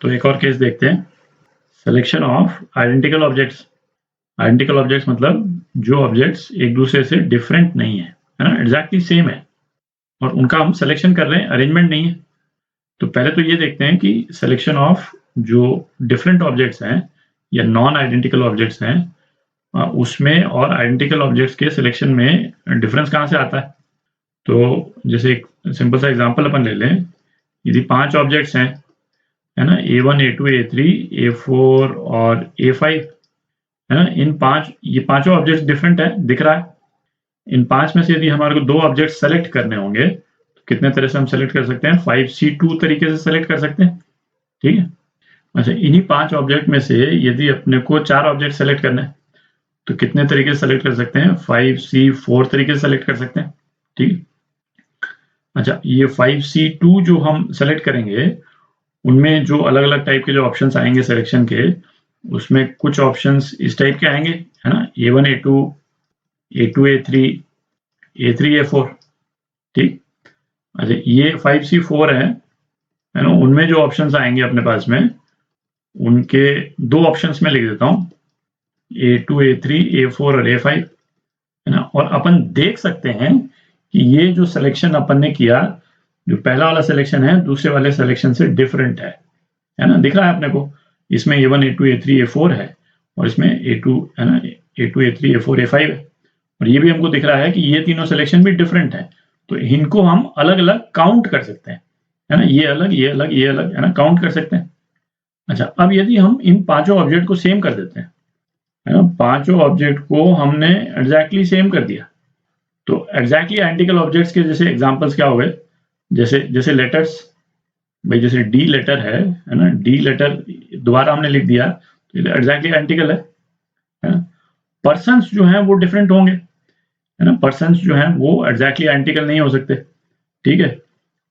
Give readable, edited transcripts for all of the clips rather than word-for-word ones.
तो एक और केस देखते हैं, selection of identical objects. Identical objects मतलब जो ऑब्जेक्ट्स एक दूसरे से डिफरेंट नहीं है ना, एग्जैक्टली सेम है और उनका हम सिलेक्शन कर रहे हैं, अरेंजमेंट नहीं है। तो पहले तो ये देखते हैं कि सिलेक्शन ऑफ जो डिफरेंट ऑब्जेक्ट्स हैं या नॉन आइडेंटिकल ऑब्जेक्ट्स हैं उसमें और आइडेंटिकल ऑब्जेक्ट्स के सिलेक्शन में डिफरेंस कहाँ से आता है। तो जैसे एक सिंपल सा एग्जांपल अपन ले लें, यदि 5 ऑब्जेक्ट्स हैं, है ना, A1, A2, A3, A4 और A5, है ना, ये पांचों ऑब्जेक्ट्स डिफरेंट है, दिख रहा है। इन 5 में से यदि हमारे को 2 ऑब्जेक्ट सेलेक्ट करने होंगे तो कितने तरह से हम सेलेक्ट कर सकते हैं, 5C2 तरीके से सेलेक्ट कर सकते हैं, ठीक है। अच्छा, इन्हीं 5 ऑब्जेक्ट में से यदि अपने को 4 ऑब्जेक्ट सेलेक्ट करना है तो कितने तरीके से सेलेक्ट कर सकते हैं, 5C4 तरीके से सेलेक्ट कर सकते हैं, ठीक है। अच्छा, ये 5C2 जो हम सेलेक्ट करेंगे उनमें जो अलग अलग टाइप के जो ऑप्शंस आएंगे सिलेक्शन के, उसमें कुछ ऑप्शंस इस टाइप के आएंगे, है ना, A1, A2, A2, A3, A3, A4, ठीक। अच्छा, ये 5C4 है ना, उनमें जो ऑप्शंस आएंगे अपने पास में, उनके 2 ऑप्शंस में लिख देता हूँ, A2, A3, A4 और A5, है ना। और अपन देख सकते हैं कि ये जो सिलेक्शन अपन ने किया, जो पहला वाला सिलेक्शन है दूसरे वाले सिलेक्शन से डिफरेंट है ना, दिख रहा है अपने को। इसमें A1, A2, A3, A4 है और इसमें A2, है ना, A2, A3, A4, A5 है। और ये भी हमको दिख रहा है कि ये तीनों सिलेक्शन भी डिफरेंट है, तो इनको हम अलग अलग काउंट कर सकते हैं, है ना, ये अलग, ये अलग, ये अलग, है ना, काउंट कर सकते हैं। अच्छा, अब यदि हम इन पांचों ऑब्जेक्ट को सेम कर देते हैं, है ना, पांचों ऑब्जेक्ट को हमने एग्जैक्टली सेम कर दिया, तो एग्जैक्टली आइडेंटिकल ऑब्जेक्ट्स के जैसे एग्जांपल्स क्या हो गए, जैसे लेटर्स, भाई जैसे डी लेटर है ना, डी लेटर दोबारा हमने लिख दिया तो ये एग्जैक्टली आइडेंटिकल है ना। पर्सन्स जो हैं वो डिफरेंट होंगे, है ना, पर्सन्स जो हैं वो एग्जैक्टली आइडेंटिकल नहीं हो सकते, ठीक है।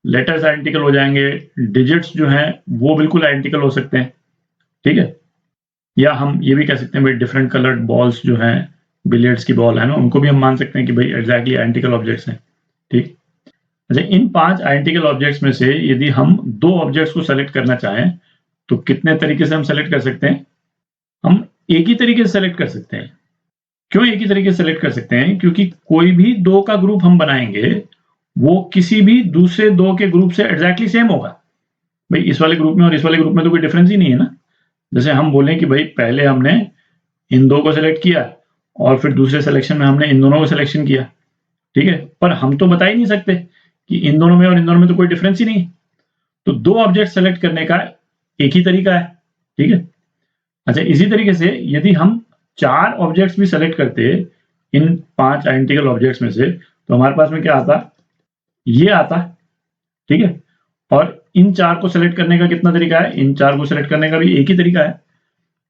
लेटर्स आइडेंटिकल हो जाएंगे, डिजिट्स जो हैं वो बिल्कुल आइडेंटिकल हो सकते हैं, ठीक है। या हम ये भी कह सकते हैं भाई डिफरेंट कलर्ड बॉल्स जो हैं, बिलियर्ड्स की बॉल है ना, उनको भी हम मान सकते हैं कि भाई एग्जैक्टली आइडेंटिकल ऑब्जेक्ट्स हैं, ठीक। अच्छा, इन 5 आइडेंटिकल ऑब्जेक्ट्स में से यदि हम 2 ऑब्जेक्ट्स को सेलेक्ट करना चाहें तो कितने तरीके से हम सेलेक्ट कर सकते हैं, हम एक ही तरीके से सेलेक्ट कर सकते हैं। क्यों एक ही तरीके से सेलेक्ट कर सकते हैं, क्योंकि कोई भी 2 का ग्रुप हम बनाएंगे वो किसी भी दूसरे 2 के ग्रुप से एग्जैक्टली सेम होगा। भाई इस वाले ग्रुप में और इस वाले ग्रुप में तो कोई डिफरेंस ही नहीं है ना। जैसे हम बोलें कि भाई पहले हमने इन 2 को सेलेक्ट किया और फिर दूसरे सिलेक्शन में हमने इन दोनों को सिलेक्शन किया, ठीक है, पर हम तो बता ही नहीं सकते कि इन दोनों में और इन दोनों में तो कोई डिफरेंस ही नहीं। तो 2 ऑब्जेक्ट सेलेक्ट करने का एक ही तरीका है, ठीक है। अच्छा, इसी तरीके से यदि हम 4 ऑब्जेक्ट्स भी सेलेक्ट करते इन 5 आइडेंटिकल ऑब्जेक्ट्स में से, तो हमारे पास में क्या आता, ये आता, ठीक है। और इन 4 को सेलेक्ट करने का कितना तरीका है, इन 4 को सेलेक्ट करने का भी एक ही तरीका है,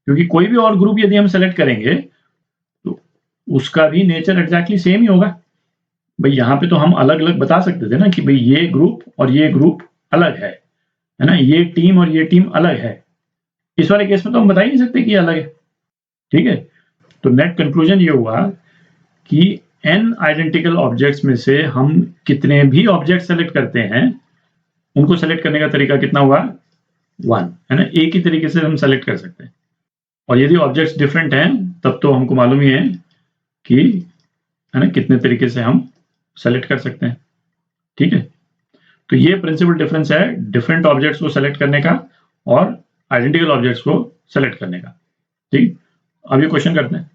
क्योंकि कोई भी और ग्रुप यदि हम सेलेक्ट करेंगे तो उसका भी नेचर एग्जैक्टली सेम ही होगा। भाई यहाँ पे तो हम अलग अलग बता सकते थे ना कि भाई ये ग्रुप और ये ग्रुप अलग है ना, ये टीम और ये टीम अलग है। इस वाले केस में तो हम बता ही नहीं सकते कि अलग है, ठीक है। तो नेट कंक्लूजन ये हुआ कि n आइडेंटिकल ऑब्जेक्ट्स में से हम कितने भी ऑब्जेक्ट सेलेक्ट करते हैं उनको सेलेक्ट करने का तरीका कितना हुआ, 1, है ना, एक ही तरीके से हम सेलेक्ट कर सकते हैं। और यदि ऑब्जेक्ट्स डिफरेंट हैं तब तो हमको मालूम ही है कि, है ना, कितने तरीके से हम सेलेक्ट कर सकते हैं, ठीक है। तो ये प्रिंसिपल डिफरेंस है डिफरेंट ऑब्जेक्ट्स को सेलेक्ट करने का और आइडेंटिकल ऑब्जेक्ट्स को सेलेक्ट करने का, ठीक। अब ये क्वेश्चन करते हैं,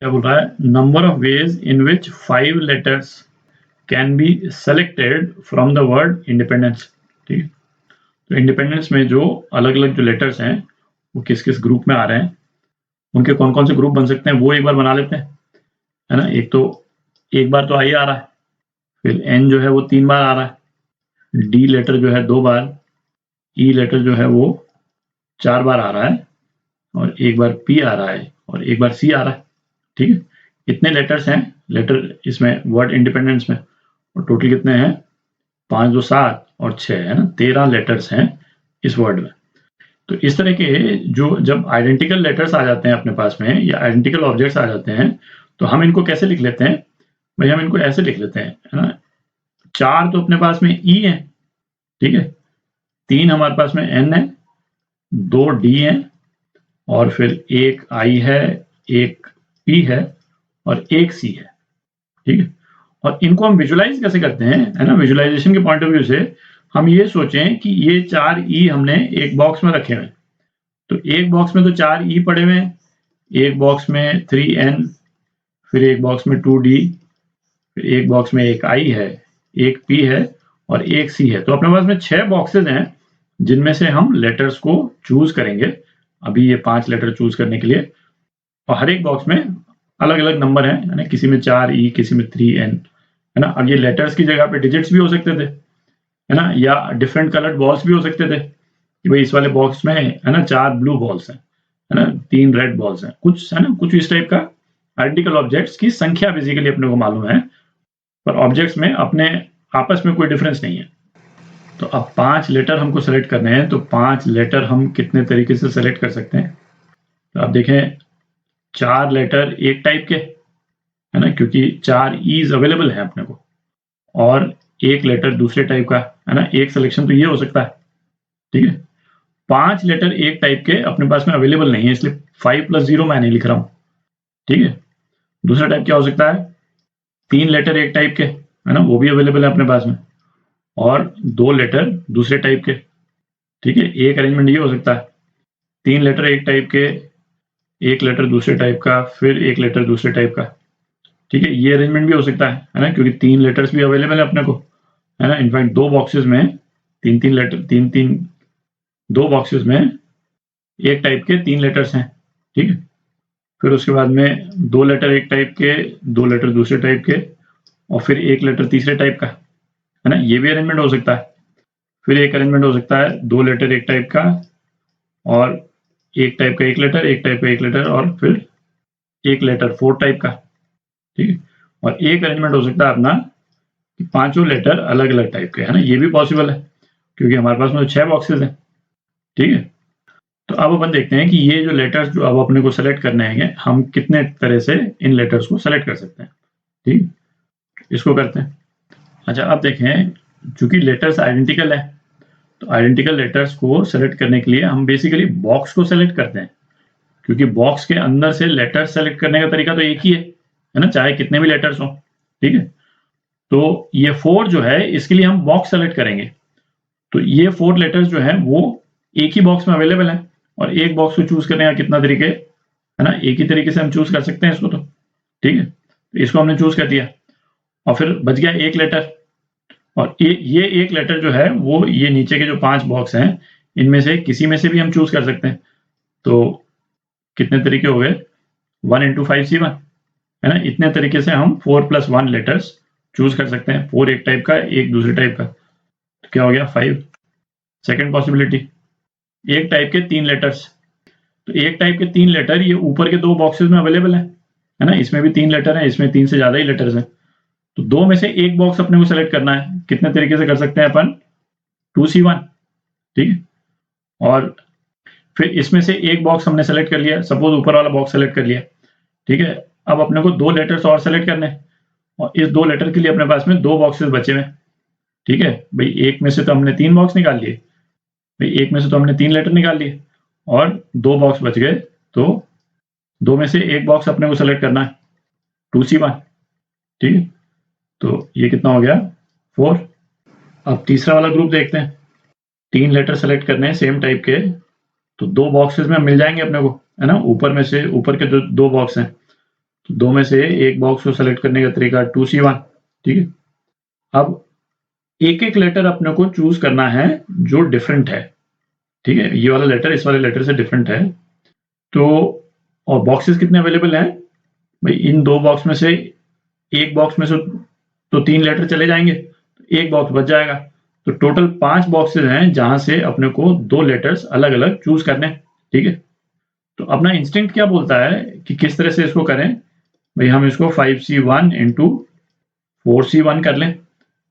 क्या बोल रहा है, number of ways in which 5 letters can be selected from the word independence, ठीक है। तो इंडिपेंडेंस में जो अलग अलग जो लेटर्स हैं वो किस किस ग्रुप में आ रहे हैं, उनके कौन कौन से ग्रुप बन सकते हैं वो एक बार बना लेते हैं, है ना। एक बार तो आई आ रहा है, फिर एन जो है वो 3 बार आ रहा है, डी लेटर जो है 2 बार, ई लेटर जो है वो 4 बार आ रहा है और एक बार पी आ रहा है और एक बार सी आ रहा है, ठीक है। इतने लेटर्स हैं लेटर इसमें वर्ड इंडिपेंडेंस में, और टोटल कितने हैं, 5 2 7 और 6, है ना, 13 लेटर्स हैं इस वर्ड में। तो इस तरह के जो जब आइडेंटिकल लेटर्स आ जाते हैं अपने पास में या आइडेंटिकल ऑब्जेक्ट्स आ जाते हैं तो हम इनको कैसे लिख लेते हैं, भाई हम इनको ऐसे लिख लेते हैं, है ना। 4 तो अपने पास में ई है, ठीक है, 3 हमारे पास में एन है 2 डी हैं और फिर एक आई है, एक पी है और एक सी है, ठीक है। और इनको हम विजुलाइज कैसे करते हैं, है ना, विजुलाइजेशन के पॉइंट ऑफ व्यू से हम ये सोचें कि ये 4 ई हमने एक बॉक्स में रखे हुए हैं, तो एक बॉक्स में तो 4 ई पड़े हुए हैं, एक बॉक्स में 3n, फिर एक बॉक्स में 2d, फिर एक बॉक्स में एक आई है, एक पी है और एक सी है। तो अपने पास में 6 बॉक्सेस हैं जिनमें से हम लेटर्स को चूज करेंगे। अभी ये 5 लेटर चूज करने के लिए, और हर एक बॉक्स में अलग अलग नंबर है ना, किसी में 4 ई, किसी में 3n, है ना। अब ये लेटर्स की जगह पे डिजिट्स भी हो सकते थे, है ना, या डिफरेंट कलर्ड बॉल्स भी हो सकते थे कि भाई इस वाले बॉक्स में, है ना, 4 ब्लू बॉल्स हैं, है ना, 3 रेड बॉल्स हैं, कुछ, है ना, कुछ इस टाइप का। आइडेंटिकल ऑब्जेक्ट्स की संख्या बेसिकली अपने को मालूम है, पर ऑब्जेक्ट्स में अपने आपस में कोई डिफरेंस नहीं है। तो अब 5 लेटर हमको सेलेक्ट करने हैं, तो 5 लेटर हम कितने तरीके से सेलेक्ट कर सकते हैं। तो आप देखें 4 लेटर एक टाइप के, है ना, क्योंकि 4 ईज अवेलेबल है अपने को, और एक लेटर दूसरे टाइप का, है ना, एक सिलेक्शन तो ये हो सकता है, ठीक है। 5 लेटर एक टाइप के अपने पास में अवेलेबल नहीं है, इसलिए 5 + 0 मैं नहीं लिख रहा हूं, ठीक है। दूसरा टाइप क्या हो सकता है, 3 लेटर एक टाइप के, है ना, वो भी अवेलेबल है अपने पास में, और 2 लेटर दूसरे टाइप के, ठीक है। एक अरेंजमेंट ये हो सकता है, 3 लेटर एक टाइप के, एक लेटर दूसरे टाइप का, फिर एक लेटर दूसरे टाइप का, ठीक है। ये अरेंजमेंट भी हो सकता है ना, क्योंकि 3 लेटर्स भी अवेलेबल है अपने को, है ना। इनफैक्ट 2 बॉक्सेस में 3-3 लेटर, 3-3, 2 बॉक्सेस में एक टाइप के 3 लेटर्स हैं, ठीक है। फिर उसके बाद में 2 लेटर एक टाइप के, 2 लेटर दूसरे टाइप के, और फिर एक लेटर तीसरे टाइप का, है ना, ये भी अरेंजमेंट हो सकता है। फिर एक अरेंजमेंट हो सकता है 2 लेटर एक टाइप का, और एक टाइप का एक लेटर, एक टाइप का एक लेटर, और फिर एक लेटर 4 टाइप का, ठीक है। और एक अरेंजमेंट हो सकता है अपना कि पांचों लेटर अलग अलग टाइप के, है ना, ये भी पॉसिबल है क्योंकि हमारे पास में 6 बॉक्सेस हैं, ठीक है। तो अब अपन देखते हैं कि ये जो लेटर्स जो अब अपने को सेलेक्ट करने हैं, हम कितने तरह से इन लेटर्स को सेलेक्ट कर सकते हैं, ठीक, इसको करते हैं। अच्छा, अब देखें, चूंकि लेटर्स आइडेंटिकल है, तो आइडेंटिकल लेटर्स को सेलेक्ट करने के लिए हम बेसिकली बॉक्स को सेलेक्ट करते हैं, क्योंकि बॉक्स के अंदर से लेटर सेलेक्ट करने का तरीका तो एक ही है ना, चाहे कितने भी लेटर्स हो, ठीक है। तो ये 4 जो है, इसके लिए हम बॉक्स सेलेक्ट करेंगे, तो ये 4 लेटर्स जो है वो एक ही बॉक्स में अवेलेबल है, और एक बॉक्स को चूज करने का कितना तरीके, है ना, एक ही तरीके से हम चूज कर सकते हैं इसको, तो ठीक है। तो इसको हमने चूज कर दिया, और फिर बच गया एक लेटर, और ये एक लेटर जो है वो ये नीचे के जो 5 बॉक्स हैं इनमें से किसी में से भी हम चूज कर सकते हैं। तो कितने तरीके हो गए, 1 × 5 C1, है ना, इतने तरीके से हम 4 + 1 लेटर्स चूज कर सकते हैं, 4 एक टाइप का, एक दूसरे टाइप का, तो क्या हो गया 5। सेकेंड पॉसिबिलिटी, एक टाइप के 3 लेटर्स, तो एक टाइप के 3 लेटर ये ऊपर के 2 बॉक्सेस में अवेलेबल है ना, इसमें भी 3 लेटर हैं, इसमें 3 से ज्यादा ही लेटर्स हैं, तो 2 में से एक बॉक्स अपने को सेलेक्ट करना है। कितने तरीके से कर सकते हैं अपन, 2C1, ठीक है। और फिर इसमें से एक बॉक्स हमने सेलेक्ट कर लिया, सपोज ऊपर वाला बॉक्स सेलेक्ट कर लिया, ठीक है। अब अपने को 2 लेटर्स और सेलेक्ट करने हैं, और इस 2 लेटर के लिए अपने पास में 2 बॉक्सेस बचे हुए, ठीक है। भाई एक में से तो हमने 3 बॉक्स निकाल लिए, भाई एक में से तो हमने 3 लेटर निकाल लिए, और 2 बॉक्स बच गए, तो 2 में से एक बॉक्स अपने को सेलेक्ट करना है, 2C1, ठीक है। तो ये कितना हो गया, 4। अब तीसरा वाला ग्रुप देखते हैं, 3 लेटर सेलेक्ट करने हैं सेम टाइप के, तो 2 बॉक्सेस में मिल जाएंगे अपने को, है ना, ऊपर में से, ऊपर के जो 2 बॉक्स हैं, तो 2 में से एक बॉक्स को सेलेक्ट करने का तरीका 2C1, ठीक है। अब एक एक लेटर अपने को चूज करना है जो डिफरेंट है, ठीक है, ये वाला लेटर इस वाले लेटर से डिफरेंट है, तो और बॉक्सेस कितने अवेलेबल हैं, भाई इन 2 बॉक्स में से एक बॉक्स में से तो 3 लेटर चले जाएंगे, एक बॉक्स बच जाएगा, तो टोटल 5 बॉक्सेस हैं जहां से अपने को 2 लेटर्स अलग अलग चूज करने, ठीक है। तो अपना इंस्टिंक्ट क्या बोलता है कि किस तरह से इसको करें, भाई हम इसको 5C1 × 4C1 कर लें,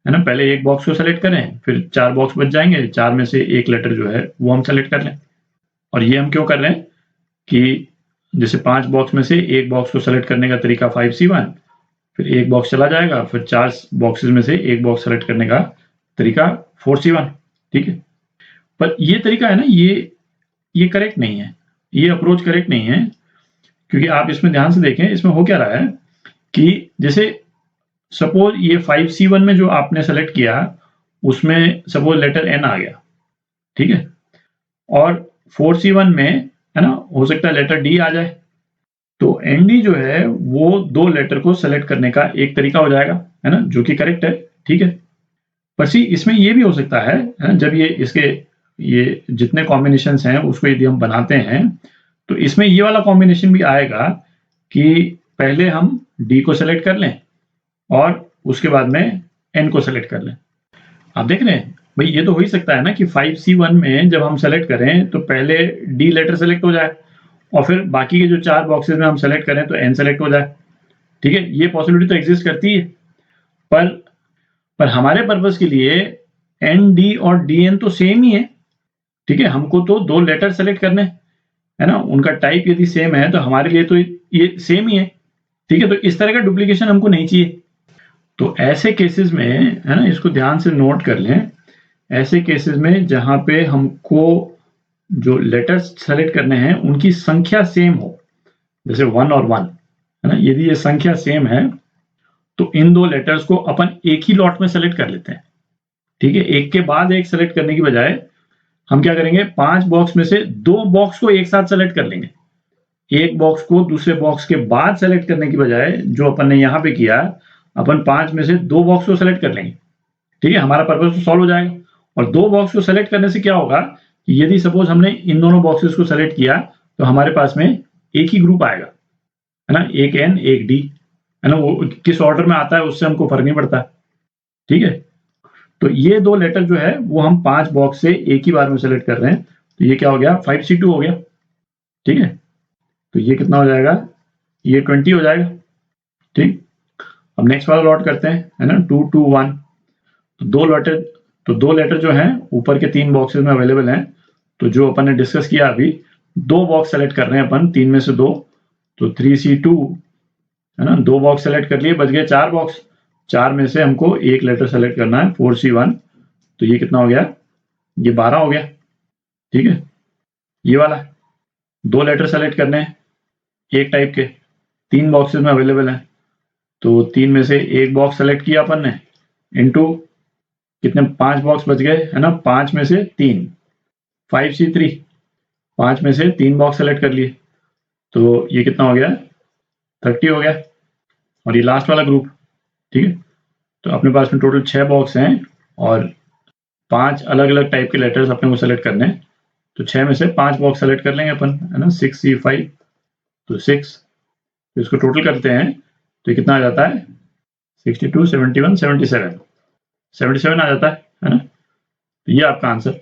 है ना, पहले एक बॉक्स को सेलेक्ट करें, फिर 4 बॉक्स बच जाएंगे, 4 में से एक लेटर जो है वो हम सेलेक्ट कर लें। और ये हम क्यों कर रहे हैं कि जैसे 5 बॉक्स में से एक बॉक्स को सेलेक्ट करने का तरीका 5C1, फिर एक बॉक्स चला जाएगा, फिर 4 बॉक्सेस में से एक बॉक्स सेलेक्ट करने का तरीका 4C1, ठीक है। पर ये तरीका है ना, ये ये करेक्ट नहीं है, ये अप्रोच करेक्ट नहीं है, क्योंकि आप इसमें ध्यान से देखें, इसमें हो क्या रहा है कि जैसे सपोज ये 5C1 में जो आपने सेलेक्ट किया उसमें सपोज लेटर एन आ गया, ठीक है, और 4C1 में है ना हो सकता है लेटर डी आ जाए, तो एन डी जो है वो दो लेटर को सेलेक्ट करने का एक तरीका हो जाएगा, है ना, जो कि करेक्ट है, ठीक है। पर सी इसमें ये भी हो सकता है ना, जब ये इसके ये जितने कॉम्बिनेशन हैं उसको यदि हम बनाते हैं तो इसमें ये वाला कॉम्बिनेशन भी आएगा कि पहले हम डी को सेलेक्ट कर लें और उसके बाद में एन को सेलेक्ट कर लें। आप देख रहे हैं भाई, ये तो हो ही सकता है ना कि 5C1 में जब हम सेलेक्ट करें तो पहले डी लेटर सेलेक्ट हो जाए और फिर बाकी के जो 4 बॉक्सेस में हम सेलेक्ट करें तो एन सेलेक्ट हो जाए, ठीक है, ये पॉसिबिलिटी तो एग्जिस्ट करती है। पर हमारे पर्पस के लिए एन डी और डी एन तो सेम ही है, ठीक है, हमको तो दो लेटर सेलेक्ट करने है ना, उनका टाइप यदि सेम है तो हमारे लिए तो ये सेम ही है, ठीक है, तो इस तरह का डुप्लीकेशन हमको नहीं चाहिए। तो ऐसे केसेस में है ना, इसको ध्यान से नोट कर लें, ऐसे केसेस में जहां पे हमको जो लेटर्स सेलेक्ट करने हैं उनकी संख्या सेम हो, जैसे 1 और 1 है ना, यदि ये संख्या सेम है तो इन दो लेटर्स को अपन एक ही लॉट में सेलेक्ट कर लेते हैं, ठीक है, एक के बाद एक सेलेक्ट करने की बजाय हम क्या करेंगे, 5 बॉक्स में से 2 बॉक्स को एक साथ सेलेक्ट कर लेंगे, एक बॉक्स को दूसरे बॉक्स के बाद सेलेक्ट करने की बजाय जो अपन ने यहाँ पे किया, अपन 5 में से 2 बॉक्स को सेलेक्ट कर लेंगे, ठीक है, हमारा पर्पस तो सॉल्व हो जाएगा। और 2 बॉक्स को सेलेक्ट करने से क्या होगा कि यदि सपोज हमने इन दोनों बॉक्सेस को सेलेक्ट किया तो हमारे पास में एक ही ग्रुप आएगा, है ना, एक एन एक डी, है ना, वो किस ऑर्डर में आता है उससे हमको फर्क नहीं पड़ता, ठीक है। तो ये दो लेटर जो है वो हम 5 बॉक्स से एक ही बार में सेलेक्ट कर रहे हैं, तो ये क्या हो गया, 5C2 हो गया, ठीक है, तो ये कितना हो जाएगा, ये 20 हो जाएगा, ठीक। अब नेक्स्ट वाला लॉट करते हैं, है ना, 2 2 1, तो दो लेटर जो हैं ऊपर के 3 बॉक्सेस में अवेलेबल हैं, तो जो अपन ने डिस्कस किया अभी, 2 बॉक्स सेलेक्ट कर रहे हैं अपन, 3 में से 2, तो 3C2 है ना, 2 बॉक्स सेलेक्ट कर लिए, बच गए 4 बॉक्स, 4 में से हमको एक लेटर सेलेक्ट करना है 4C1, तो ये कितना हो गया, ये 12 हो गया, ठीक है। ये वाला 2 लेटर सेलेक्ट करने हैं एक टाइप के, 3 बॉक्सेस में अवेलेबल हैं, तो 3 में से एक बॉक्स सेलेक्ट किया अपन ने, इनटू कितने 5 बॉक्स बच गए, है ना, 5 में से 3, 5C3, 5 में से 3 बॉक्स सेलेक्ट कर लिए, तो ये कितना हो गया, 30 हो गया। और ये लास्ट वाला ग्रुप, ठीक है, तो अपने पास में टोटल 6 बॉक्स हैं और 5 अलग अलग टाइप के लेटर्स अपने को सेलेक्ट करने हैं, तो 6 में से 5 बॉक्स सेलेक्ट कर लेंगे अपन, है ना, 6C5, तो 6, तो इसको टोटल करते हैं तो ये कितना आ जाता है, 62 71 77 77 आ जाता है ना, तो ये आपका आंसर।